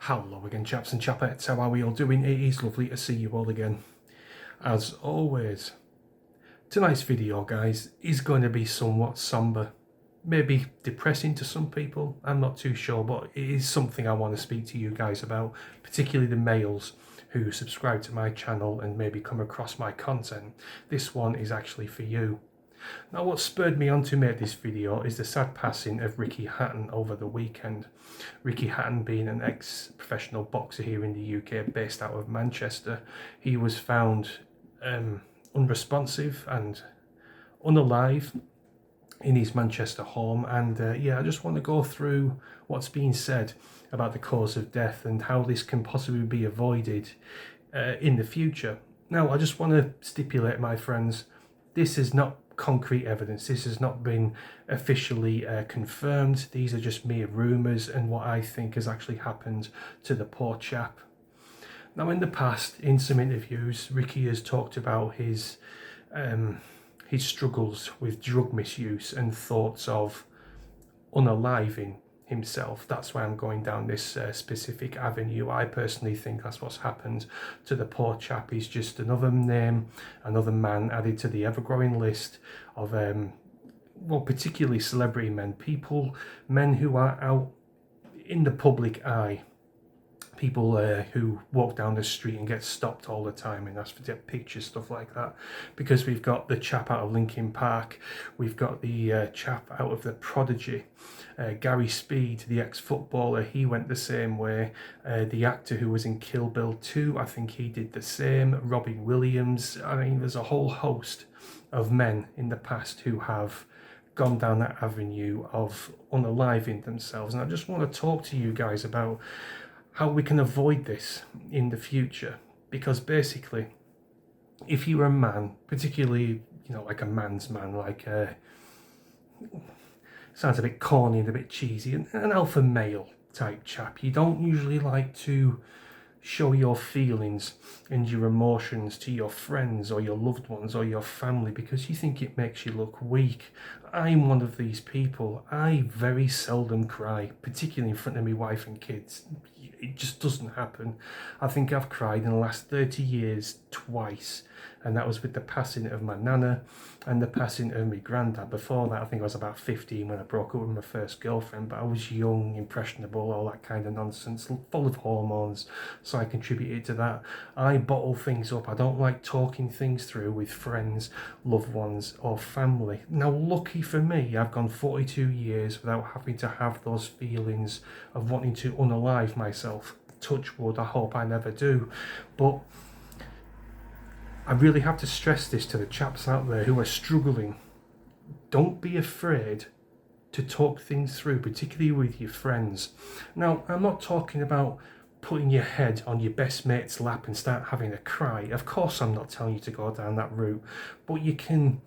Hello again, chaps and chapettes, how are we all doing? It is lovely to see you all again, as always. Tonight's video, guys, is going to be somewhat somber, maybe depressing to some people, I'm not too sure, but it is something I want to speak to you guys about, particularly the males who subscribe to my channel and maybe come across my content. This one is actually for you. Now, what spurred me on to make this video is the sad passing of Ricky Hatton over the weekend. Ricky Hatton being an ex-professional boxer here in the UK based out of Manchester. He was found unresponsive and unalive in his Manchester home, and I just want to go through what's being said about the cause of death and how this can possibly be avoided in the future. Now, I just want to stipulate, my friends, this is not concrete evidence. This has not been officially confirmed. These are just mere rumours and what I think has actually happened to the poor chap. Now, in the past, in some interviews, Ricky has talked about his struggles with drug misuse and thoughts of unaliving himself. That's why I'm going down this specific avenue. I personally think that's what's happened to the poor chap. He's just another name, another man added to the ever-growing list of particularly celebrity men, men who are out in the public eye, people who walk down the street and get stopped all the time and ask for their pictures, stuff like that. Because we've got the chap out of Linkin Park, we've got the chap out of The Prodigy, Gary Speed, the ex-footballer, he went the same way. The actor who was in Kill Bill 2, I think he did the same. Robin Williams. I mean, there's a whole host of men in the past who have gone down that avenue of unaliving themselves. And I just want to talk to you guys about how we can avoid this in the future. Because basically, if you're a man, particularly, like a man's man, like sounds a bit corny and a bit cheesy, an alpha male type chap, you don't usually like to show your feelings and your emotions to your friends or your loved ones or your family because you think it makes you look weak. I'm one of these people. I very seldom cry, particularly in front of my wife and kids. It just doesn't happen. I think I've cried in the last 30 years twice, and that was with the passing of my nana and the passing of my granddad. Before that, I think I was about 15 when I broke up with my first girlfriend, but I was young, impressionable, all that kind of nonsense, full of hormones, so I contributed to that. I bottle things up. I don't like talking things through with friends, loved ones, or family. Now, lucky for me, I've gone 42 years without having to have those feelings of wanting to unalive myself. Touch wood, I hope I never do. But I really have to stress this to the chaps out there who are struggling. Don't be afraid to talk things through, particularly with your friends. Now, I'm not talking about putting your head on your best mate's lap and start having a cry. Of course, I'm not telling you to go down that route, but you can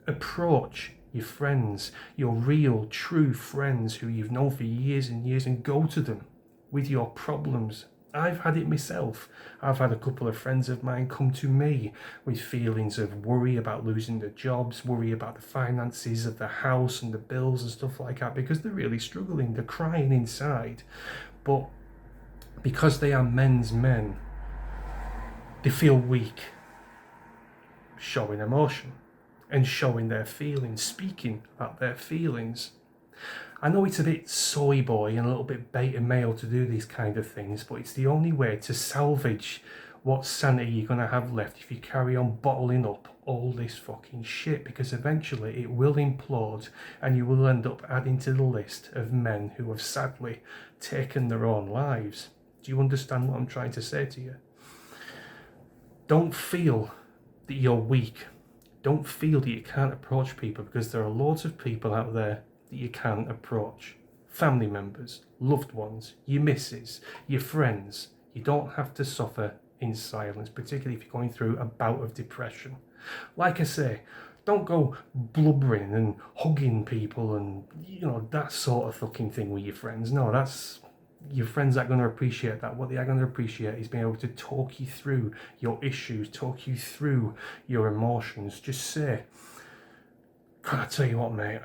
approach your friends, your real, true friends who you've known for years and years, and go to them with your problems. I've had it myself. I've had a couple of friends of mine come to me with feelings of worry about losing their jobs, worry about the finances of the house and the bills and stuff like that, because they're really struggling. They're crying inside. But because they are men's men, they feel weak, showing emotion and showing their feelings, speaking about their feelings. I know it's a bit soy boy and a little bit beta male to do these kind of things, but it's the only way to salvage what sanity you're going to have left if you carry on bottling up all this fucking shit, because eventually it will implode and you will end up adding to the list of men who have sadly taken their own lives. Do you understand what I'm trying to say to you? Don't feel that you're weak. Don't feel that you can't approach people, because there are loads of people out there that you can approach. Family members, loved ones, your missus, your friends. You don't have to suffer in silence, particularly if you're going through a bout of depression. Like I say, don't go blubbering and hugging people and, that sort of fucking thing with your friends. No, your friends aren't going to appreciate that. What they are going to appreciate is being able to talk you through your issues, talk you through your emotions. Just say, God, I tell you what, mate,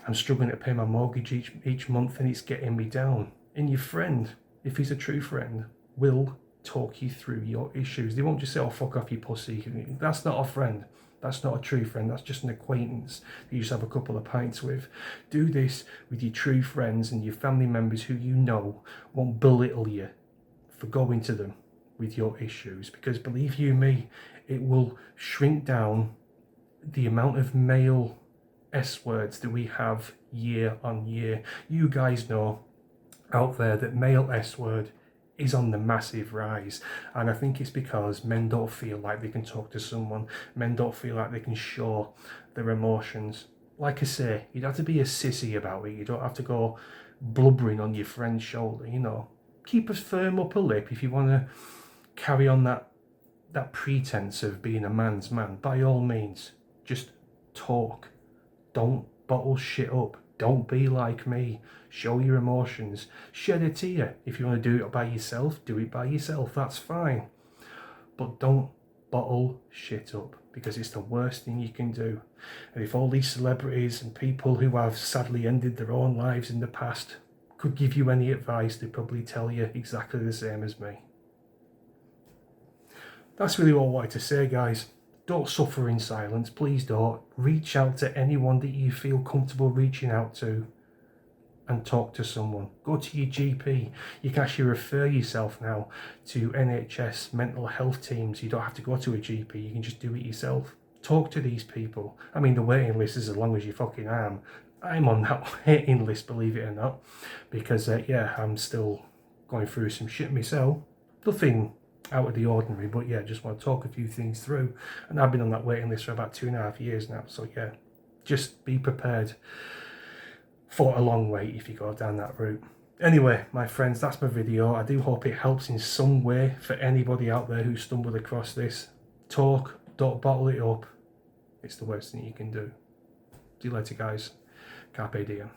I'm struggling to pay my mortgage each month and it's getting me down. And your friend if he's a true friend, will talk you through your issues. They won't just say, oh, fuck off, you pussy. That's not a friend. That's not a true friend. That's just an acquaintance that you just have a couple of pints with. Do this with your true friends and your family members who you know won't belittle you for going to them with your issues. Because believe you me, it will shrink down the amount of male S words that we have year on year. You guys know out there that male S word is on the massive rise, and I think it's because men don't feel like they can talk to someone. Men don't feel like they can show their emotions. Like I say, you don't have to be a sissy about it. You don't have to go blubbering on your friend's shoulder, you know. Keep a firm upper lip if you want to carry on that pretense of being a man's man. By all means, just talk. Don't bottle shit up. Don't be like me. Show your emotions. Shed a tear. If you want to do it by yourself, do it by yourself. That's fine. But don't bottle shit up, because it's the worst thing you can do. And if all these celebrities and people who have sadly ended their own lives in the past could give you any advice, they'd probably tell you exactly the same as me. That's really all I wanted to say, guys. Don't suffer in silence. Please don't. Reach out to anyone that you feel comfortable reaching out to and talk to someone. Go to your GP. You can actually refer yourself now to NHS mental health teams. You don't have to go to a GP. You can just do it yourself. Talk to these people. I mean, the waiting list is as long as your fucking arm. I'm on that waiting list, believe it or not, because I'm still going through some shit myself. Nothing out of the ordinary, but yeah, just want to talk a few things through. And I've been on that waiting list for about 2.5 years now, so yeah, just be prepared for a long wait if you go down that route. Anyway, my friends, that's my video. I do hope it helps in some way for anybody out there who stumbled across this. Talk, don't bottle it up. It's the worst thing you can do. See you later, guys. Carpe diem.